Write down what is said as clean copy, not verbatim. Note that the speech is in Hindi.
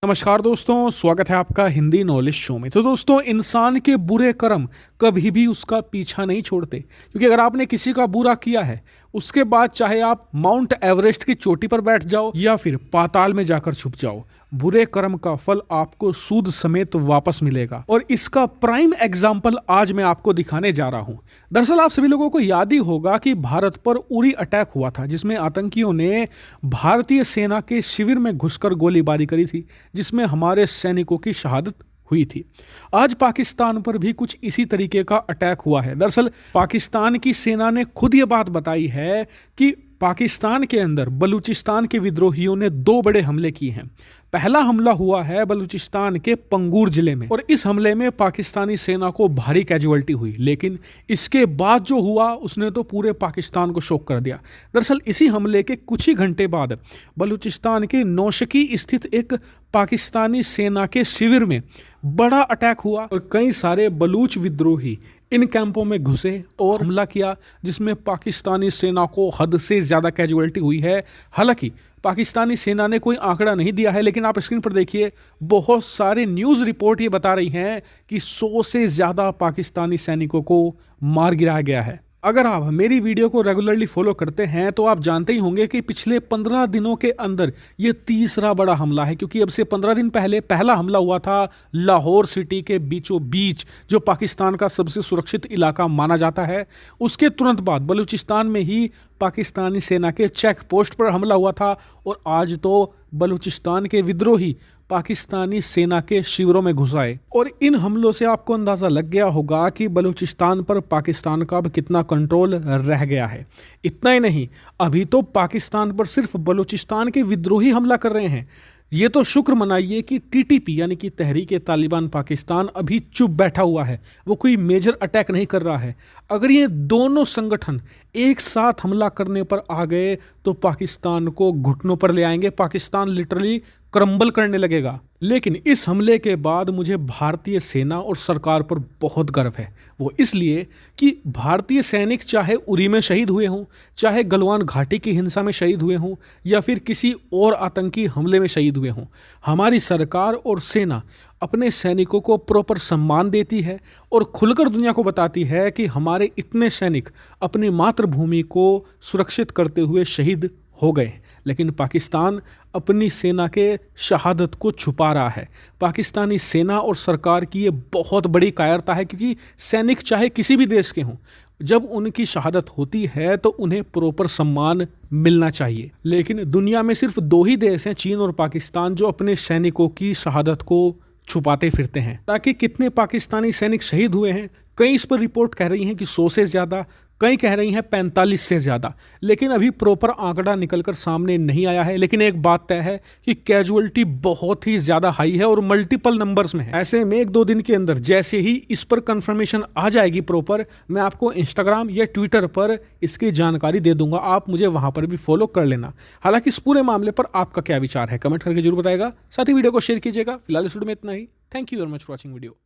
नमस्कार दोस्तों, स्वागत है आपका हिंदी नॉलेज शो में। तो दोस्तों, इंसान के बुरे कर्म कभी भी उसका पीछा नहीं छोड़ते, क्योंकि अगर आपने किसी का बुरा किया है, उसके बाद चाहे आप माउंट एवरेस्ट की चोटी पर बैठ जाओ या फिर पाताल में जाकर छुप जाओ, बुरे कर्म का फल आपको सूद समेत वापस मिलेगा। और इसका प्राइम एग्जाम्पल आज मैं आपको दिखाने जा रहा हूं। दरअसल आप सभी लोगों को याद ही होगा कि भारत पर उरी अटैक हुआ था, जिसमें आतंकियों ने भारतीय सेना के शिविर में घुसकर गोलीबारी करी थी, जिसमें हमारे सैनिकों की शहादत हुई थी। आज पाकिस्तान पर भी कुछ इसी तरीके का अटैक हुआ है। दरअसल पाकिस्तान की सेना ने खुद ये बात बताई है कि पाकिस्तान के अंदर बलूचिस्तान के विद्रोहियों ने 2 बड़े हमले किए हैं। पहला हमला हुआ है बलूचिस्तान के पंगूर जिले में, और इस हमले में पाकिस्तानी सेना को भारी कैजुअल्टी हुई, लेकिन इसके बाद जो हुआ उसने तो पूरे पाकिस्तान को शॉक कर दिया। दरअसल इसी हमले के कुछ ही घंटे बाद बलूचिस्तान के नौशकी स्थित एक पाकिस्तानी सेना के शिविर में बड़ा अटैक हुआ और कई सारे बलूच विद्रोही इन कैंपों में घुसे और हमला किया, जिसमें पाकिस्तानी सेना को हद से ज़्यादा कैजुअल्टी हुई है। हालांकि पाकिस्तानी सेना ने कोई आंकड़ा नहीं दिया है, लेकिन आप स्क्रीन पर देखिए, बहुत सारे न्यूज़ रिपोर्ट ये बता रही हैं कि 100 से ज़्यादा पाकिस्तानी सैनिकों को मार गिराया गया है। अगर आप मेरी वीडियो को रेगुलरली फॉलो करते हैं तो आप जानते ही होंगे कि पिछले 15 दिनों के अंदर ये तीसरा बड़ा हमला है, क्योंकि अब से 15 दिन पहले पहला हमला हुआ था लाहौर सिटी के बीचों बीच, जो पाकिस्तान का सबसे सुरक्षित इलाका माना जाता है। उसके तुरंत बाद बलूचिस्तान में ही पाकिस्तानी सेना के चेक पोस्ट पर हमला हुआ था, और आज तो बलूचिस्तान के विद्रोही पाकिस्तानी सेना के शिविरों में घुस आए। और इन हमलों से आपको अंदाजा लग गया होगा कि बलूचिस्तान पर पाकिस्तान का अब कितना कंट्रोल रह गया है। इतना ही नहीं, अभी तो पाकिस्तान पर सिर्फ बलूचिस्तान के विद्रोही हमला कर रहे हैं। ये तो शुक्र मनाइए कि टीटीपी यानी कि तहरीक तालिबान पाकिस्तान अभी चुप बैठा हुआ है, वो कोई मेजर अटैक नहीं कर रहा है। अगर ये दोनों संगठन एक साथ हमला करने पर आ गए तो पाकिस्तान को घुटनों पर ले आएंगे, पाकिस्तान लिटरली क्रम्बल करने लगेगा। लेकिन इस हमले के बाद मुझे भारतीय सेना और सरकार पर बहुत गर्व है। वो इसलिए कि भारतीय सैनिक चाहे उरी में शहीद हुए हों, चाहे गलवान घाटी की हिंसा में शहीद हुए हों, या फिर किसी और आतंकी हमले में शहीद हुए हों, हमारी सरकार और सेना अपने सैनिकों को प्रॉपर सम्मान देती है और खुलकर दुनिया को बताती है कि हमारे इतने सैनिक अपनी मातृभूमि को सुरक्षित करते हुए शहीद हो गए। लेकिन पाकिस्तान अपनी सेना के शहादत को छुपा रहा है। पाकिस्तानी सेना और सरकार की ये बहुत बड़ी कायरता है, क्योंकि सैनिक चाहे किसी भी देश के हों, जब उनकी शहादत होती है तो उन्हें प्रॉपर सम्मान मिलना चाहिए। लेकिन दुनिया में सिर्फ 2 ही देश हैं, चीन और पाकिस्तान, जो अपने सैनिकों की शहादत को छुपाते फिरते हैं। ताकि कितने पाकिस्तानी सैनिक शहीद हुए हैं, कई इस पर रिपोर्ट कह रही हैं कि 100 से ज़्यादा, कई कह रही हैं 45 से ज़्यादा, लेकिन अभी प्रॉपर आंकड़ा निकलकर सामने नहीं आया है। लेकिन एक बात तय है कि कैजुअल्टी बहुत ही ज़्यादा हाई है और मल्टीपल नंबर्स में है। ऐसे में 1-2 दिन के अंदर जैसे ही इस पर कंफर्मेशन आ जाएगी प्रॉपर, मैं आपको इंस्टाग्राम या ट्विटर पर इसकी जानकारी दे दूंगा, आप मुझे वहां पर भी फॉलो कर लेना। हालांकि इस पूरे मामले पर आपका क्या विचार है, कमेंट करके जरूर बताएगा। साथ ही वीडियो को शेयर कीजिएगा। फिलहाल इस वीडियो में इतना ही। Thank you very much for watching video.